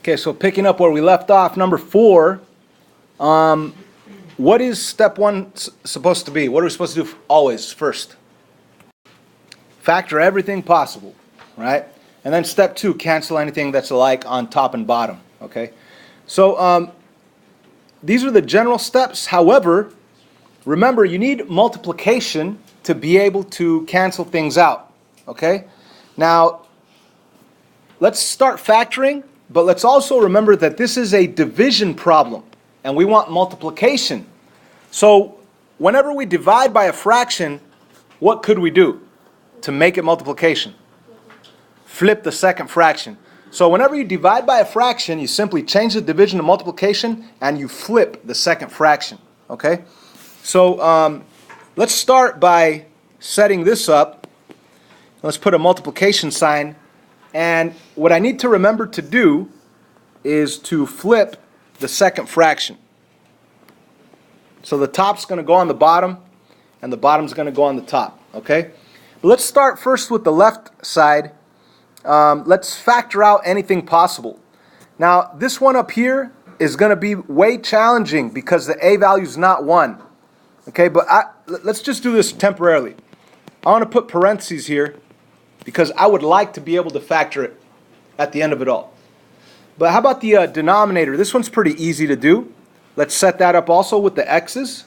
Okay, so picking up where we left off, number 4, what is step 1 supposed to be? What are we supposed to do always first? Factor everything possible, right? And then step 2, cancel anything that's alike on top and bottom, okay? So these are the general steps. However, remember, you need multiplication to be able to cancel things out, okay? Now, let's start factoring, but let's also remember that this is a division problem, and we want multiplication. So whenever we divide by a fraction, what could we do to make it multiplication? Flip the second fraction. So whenever you divide by a fraction, you simply change the division to multiplication, and you flip the second fraction, okay? So let's start by setting this up. Let's put a multiplication sign. And what I need to remember to do is to flip the second fraction. So the top's going to go on the bottom, and the bottom's going to go on the top, okay? But let's start first with the left side. Let's factor out anything possible. Now, this one up here is going to be way challenging because the a value is not 1. Okay, but let's just do this temporarily. I want to put parentheses here because I would like to be able to factor it at the end of it all. But how about the denominator? This one's pretty easy to do. Let's set that up also with the x's.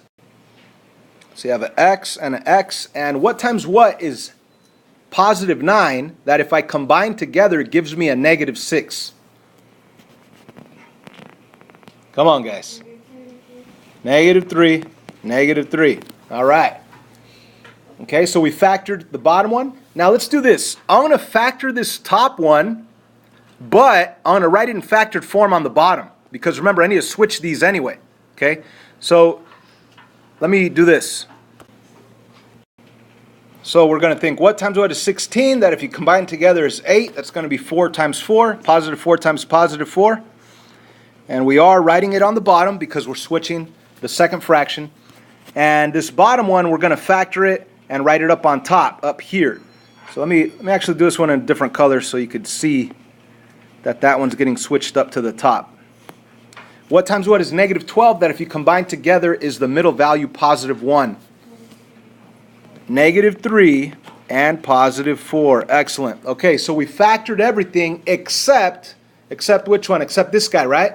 So you have an x, and what times what is positive 9, that if I combine together, it gives me a negative 6. Come on, guys. Negative 3. Negative 3. All right. Okay, so we factored the bottom one. Now let's do this. I'm going to factor this top one, but I'm going to write it in factored form on the bottom. Because remember, I need to switch these anyway. Okay, so let me do this. So we're going to think, what times what is 16? That if you combine together is 8. That's going to be 4 times 4. Positive 4 times positive 4. And we are writing it on the bottom because we're switching the second fraction. And this bottom one, we're going to factor it and write it up on top, up here. So let me actually do this one in a different color so you could see that one's getting switched up to the top. What times what is negative 12? That if you combine together is the middle value, positive 1. Negative 3 and positive 4. Excellent. Okay, so we factored everything except which one? Except this guy, right?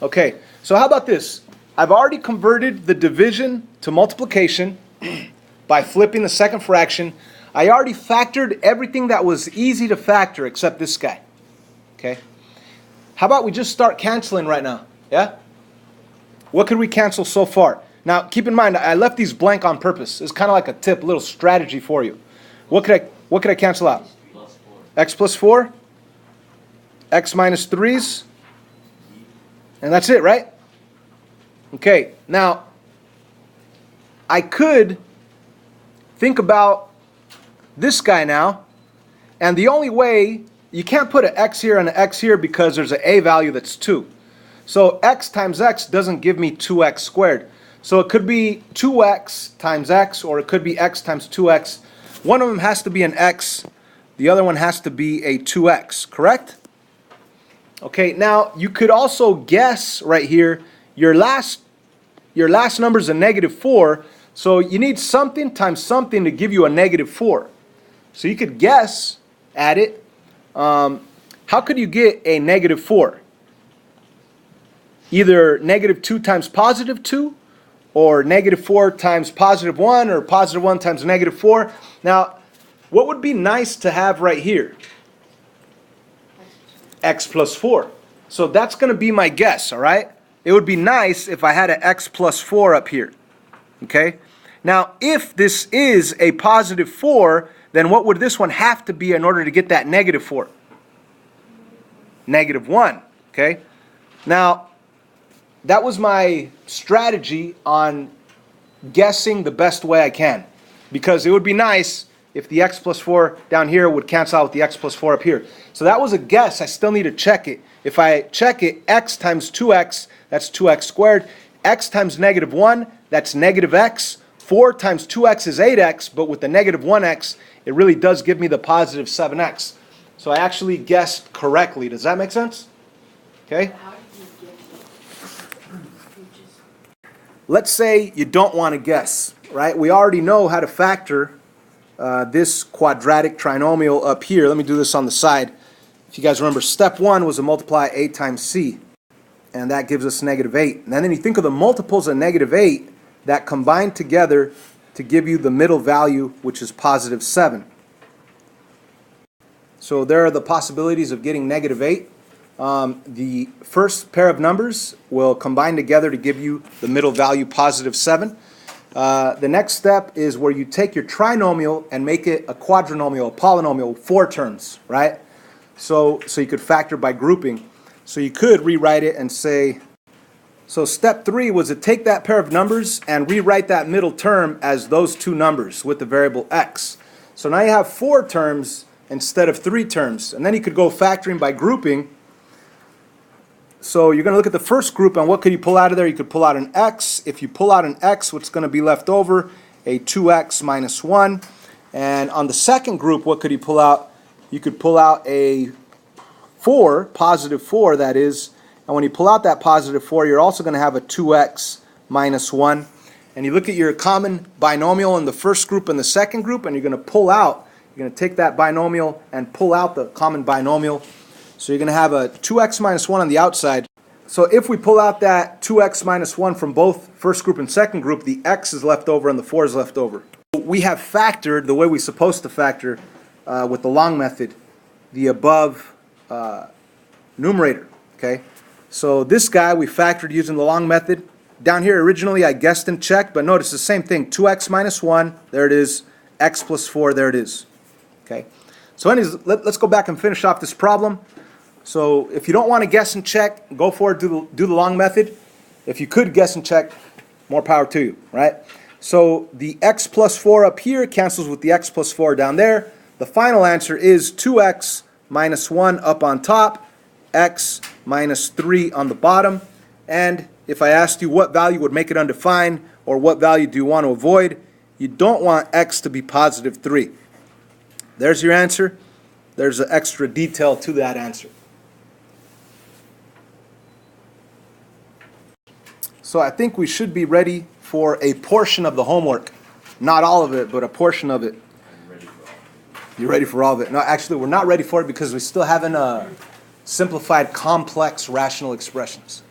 Okay, so how about this? I've already converted the division to multiplication by flipping the second fraction. I already factored everything that was easy to factor except this guy. Okay? How about we just start canceling right now? Yeah? What could we cancel so far? Now, keep in mind, I left these blank on purpose. It's kind of like a tip, a little strategy for you. What could I cancel out? X plus 4. X minus 3's. And that's it, right? Okay, now, I could think about this guy now, and the only way, you can't put an x here and an x here because there's an a value that's 2. So x times x doesn't give me 2x squared. So it could be 2x times x, or it could be x times 2x. One of them has to be an x, the other one has to be a 2x, correct? Okay, now you could also guess right here, your last number is a negative 4, so you need something times something to give you a negative 4. So you could guess at it. How could you get a negative 4? Either negative 2 times positive 2, or negative 4 times positive 1, or positive 1 times negative 4. Now, what would be nice to have right here? X plus 4. So that's going to be my guess, all right? It would be nice if I had an x plus 4 up here, okay? Now, if this is a positive 4, then what would this one have to be in order to get that negative 4? Negative 1, okay? Now, that was my strategy on guessing the best way I can. Because it would be nice if the x plus 4 down here would cancel out with the x plus 4 up here. So that was a guess. I still need to check it. If I check it, x times 2x, that's 2x squared. X times negative 1, that's negative x. 4 times 2x is 8x, but with the negative 1x, it really does give me the positive 7x. So I actually guessed correctly. Does that make sense? Okay? How did you get it? Let's say you don't want to guess, right? We already know how to factor this quadratic trinomial up here. Let me do this on the side. If you guys remember, step 1 was to multiply a times c, and that gives us -8. And then you think of the multiples of -8 that combine together to give you the middle value, which is +7. So there are the possibilities of getting -8. The first pair of numbers will combine together to give you the middle value +7. The next step is where you take your trinomial and make it a quadrinomial, a polynomial, 4 terms, right? So you could factor by grouping. So you could rewrite it and say, so step 3 was to take that pair of numbers and rewrite that middle term as those 2 numbers with the variable x. So now you have 4 terms instead of 3 terms. And then you could go factoring by grouping. So you're going to look at the first group, and what could you pull out of there? You could pull out an x. If you pull out an x, what's going to be left over? A 2x minus 1. And on the second group, what could you pull out? You could pull out a 4, +4 that is. And when you pull out that +4, you're also going to have a 2x minus 1. And you look at your common binomial in the first group and the second group, and you're going to pull out, you're going to take that binomial and pull out the common binomial. So you're going to have a 2x minus 1 on the outside. So if we pull out that 2x minus 1 from both first group and second group, the x is left over and the 4 is left over. We have factored the way we're supposed to factor with the long method, the above numerator. Okay, so this guy we factored using the long method. Down here originally I guessed and checked, but notice the same thing. 2x minus 1, there it is. X plus 4, there it is. Okay, so anyways, let's go back and finish off this problem. So if you don't want to guess and check, go for it, do the long method. If you could guess and check, more power to you, right? So the x plus 4 up here cancels with the x plus 4 down there. The final answer is 2x minus 1 up on top, x minus 3 on the bottom. And if I asked you what value would make it undefined, or what value do you want to avoid, you don't want x to be +3. There's your answer. There's an extra detail to that answer. So I think we should be ready for a portion of the homework. Not all of it, but a portion of it. You're ready for all of it? No, actually, we're not ready for it because we still haven't simplified complex rational expressions.